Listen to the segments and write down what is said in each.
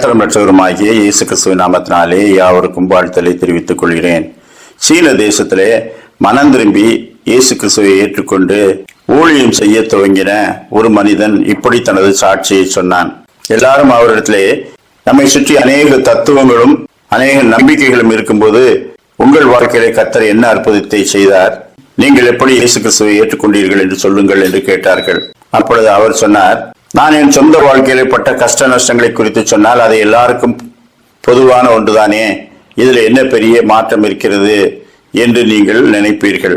கர்த்தரும் இரட்சகருமாகிய இயேசு கிறிஸ்துவின் நாமத்தினாலே யாவருக்கும் வாழ்த்தலை தெரிவித்துக் கொள்கிறேன். சீன தேசத்திலே மனம் திரும்பி இயேசு கிறிஸ்துவை ஏற்றுக்கொண்டு ஊழியம் செய்ய துவங்கின ஒரு மனிதன் இப்படி தனது சாட்சியை சொன்னான். எல்லாரும் அவரிடத்திலே நம்மை சுற்றி அநேக தத்துவங்களும் அநேக நம்பிக்கைகளும் இருக்கும்போது உங்கள் வாழ்க்கையிலே கர்த்தர் என்ன அற்புதத்தை செய்தார், நீங்கள் எப்படி இயேசு கிறிஸ்துவை ஏற்றுக்கொண்டீர்கள் என்று சொல்லுங்கள் என்று கேட்டார்கள். அப்பொழுது அவர் சொன்னார், நான் என் சொந்த வாழ்க்கையிலே பட்ட கஷ்ட நஷ்டங்களை குறித்து சொன்னால் அது எல்லாருக்கும் பொதுவான ஒன்றுதானே, இதுல என்ன பெரிய மாற்றம் இருக்கிறது என்று நீங்கள் நினைப்பீர்கள்.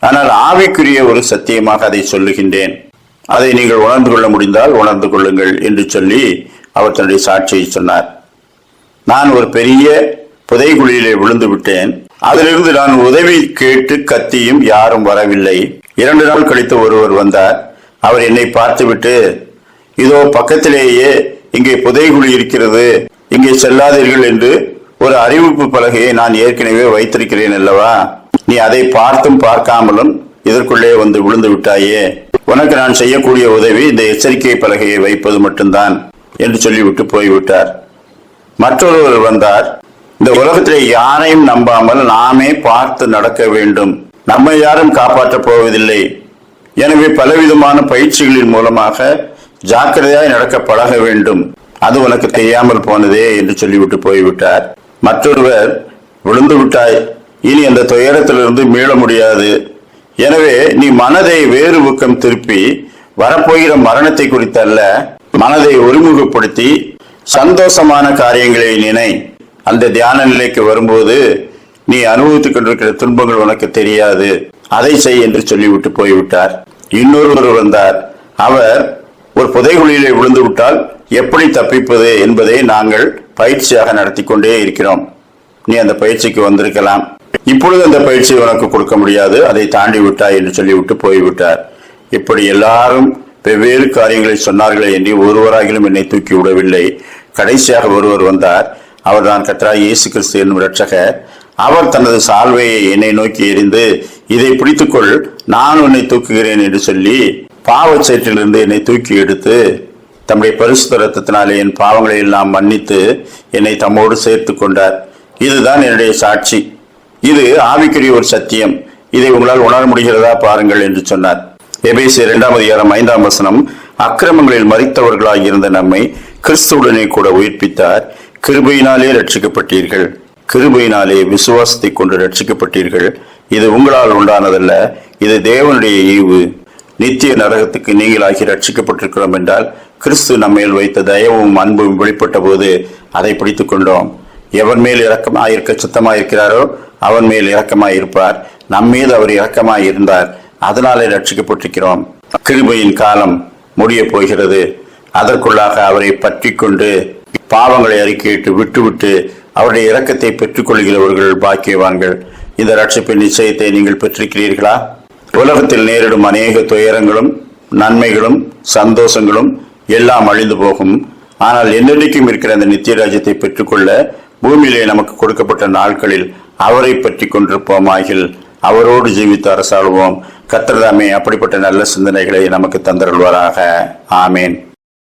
ஆனால் ஆவிக்குரிய ஒரு சத்தியமாக அதை சொல்லுகின்றேன், அதை நீங்கள் உணர்ந்து கொள்ள முடிந்தால் உணர்ந்து கொள்ளுங்கள் என்று சொல்லி அவர் தன்னுடைய சாட்சியை சொன்னார். நான் ஒரு பெரிய புதைகுழியிலே விழுந்து விட்டேன். அதிலிருந்து நான் உதவி கேட்டு கத்தியும் யாரும் வரவில்லை. 2 நாள் கழித்து ஒருவர் வந்தார். அவர் என்னை பார்த்துவிட்டு, இதோ பக்கத்திலேயே இங்கே புதைகுழி இருக்கிறது, இங்கே செல்லாதீர்கள் என்று ஒரு அறிவிப்பு பலகையை நான் ஏற்கனவே வைத்திருக்கிறேன் அல்லவா, நீ அதை பார்த்தும் பார்க்காமலும் இதற்குள்ளே வந்து விழுந்து விட்டாயே, உனக்கு நான் செய்யக்கூடிய உதவி இந்த எச்சரிக்கை பலகையை வைப்பது மட்டும்தான் என்று சொல்லிவிட்டு போய்விட்டார். மற்றொருவர் வந்தார். இந்த உலகத்திலே யாரையும் நம்பாமல் நாமே பார்த்து நடக்க வேண்டும், நம்மை யாரும் காப்பாற்றப் போவதில்லை, எனவே பலவிதமான பயிற்சிகளின் மூலமாக ஜாக்கிரதையாய் நடக்க பழக வேண்டும், அது உனக்கு தெரியாமல் போனதே என்று சொல்லிவிட்டு போய்விட்டார். மற்றொருவர், விழுந்து விட்டாய், இனி அந்த துயரத்திலிருந்து மீள முடியாது, எனவே நீ மனதை வேறு பக்கம் திருப்பி வரப்போகிற மரணத்தை குறித்தல்ல, மனதை ஒருமுகப்படுத்தி சந்தோஷமான காரியங்களை நினை, அந்த தியான நிலைக்கு வரும்போது நீ அனுபவித்துக் கொண்டிருக்கிற துன்பங்கள் உனக்கு தெரியாது, அதை செய் என்று சொல்லிவிட்டு போய்விட்டார். இன்னொருவர் வந்தார். அவர் ஒரு புதைகுழியிலே விழுந்து விட்டால் எப்படி தப்பிப்பது என்பதை நாங்கள் பயிற்சியாக நடத்தி கொண்டே இருக்கிறோம், நீ அந்த பயிற்சிக்கு வந்திருக்கலாம், இப்பொழுது அந்த பயிற்சியை உனக்கு கொடுக்க முடியாது, அதை தாண்டி விட்டாய் என்று சொல்லிவிட்டு போய்விட்டார். இப்படி எல்லாரும் வெவ்வேறு காரியங்களை சொன்னார்களே என்று ஒருவராகிலும் என்னை தூக்கி விடவில்லை. கடைசியாக ஒருவர் வந்தார். அவர் தான் கர்த்தராகிய இயேசு கிறிஸ்து என்னும் இரட்சகர். அவர் தனது சால்வையை என்னை நோக்கி எறிந்து, இதை பிடித்துக்கொள், நான் உன்னை தூக்குகிறேன் என்று சொல்லி பாவச்சேற்றிலிருந்து என்னை தூக்கி எடுத்து தம்முடைய பரிசுத்த இரத்தத்தினாலே என் பாவங்களை எல்லாம் மன்னித்து என்னை தம்மோடு சேர்த்து கொண்டார். இதுதான் என்னுடைய சாட்சி, இது ஆவிக்குரிய ஒரு சத்தியம், இதை உங்களால் உணர முடிகிறதா பாருங்கள் என்று சொன்னார். எபேசியர் 2:5 அக்கிரமங்களில் மரித்தவர்களாக இருந்த நம்மை கிறிஸ்துவுடனே கூட உயிர்ப்பித்தார், கிருபையினாலே ரட்சிக்கப்பட்டீர்கள், கிருபையினாலே விசுவாசத்தை கொண்டு ரட்சிக்கப்பட்டீர்கள், இது உங்களால் உண்டானதல்ல, இது தேவனுடைய ஈவு, நித்திய நரகத்துக்கு நீங்களாகி ரட்சிக்கப்பட்டிருக்கிறோம் என்றால் கிறிஸ்து நம்மேல் வைத்த தயவும் அன்பும் வெளிப்பட்ட போது அதை பிடித்துக் கொண்டோம். எவன் மேல் இரக்கமாயிருக்க சுத்தமாயிருக்கிறாரோ அவன் மேல் இரக்கமாயிருப்பார், நம்மீது அவர் இரக்கமாயிருந்தார், அதனாலே ரட்சிக்கப்பட்டிருக்கிறோம். கிருபையின் காலம் முடிய போகிறது, அதற்குள்ளாக அவரை பற்றி கொண்டு பாவங்களை அறிக்கையிட்டு விட்டுவிட்டு அவருடைய இரக்கத்தை பெற்றுக் கொள்கிறவர்கள் பாக்கியவான்கள். இந்த ரட்சிப்பின் நிச்சயத்தை நீங்கள் பெற்றிருக்கிறீர்களா? உலகத்தில் நேரிடும் அநேக துயரங்களும் நன்மைகளும் சந்தோஷங்களும் எல்லாம் அழிந்து போகும். ஆனால் என்னென்றைக்கும் இருக்கிற அந்த நித்திய ராஜ்யத்தை பெற்றுக்கொள்ள பூமியிலே நமக்கு கொடுக்கப்பட்ட நாட்களில் அவரை பற்றி கொண்டிருப்போமாகில் அவரோடு ஜீவித்து அரசாளுவோம். கர்த்தர் தாமே அப்படிப்பட்ட நல்ல சிந்தனைகளை நமக்கு தந்தருள்வாராக. ஆமேன்.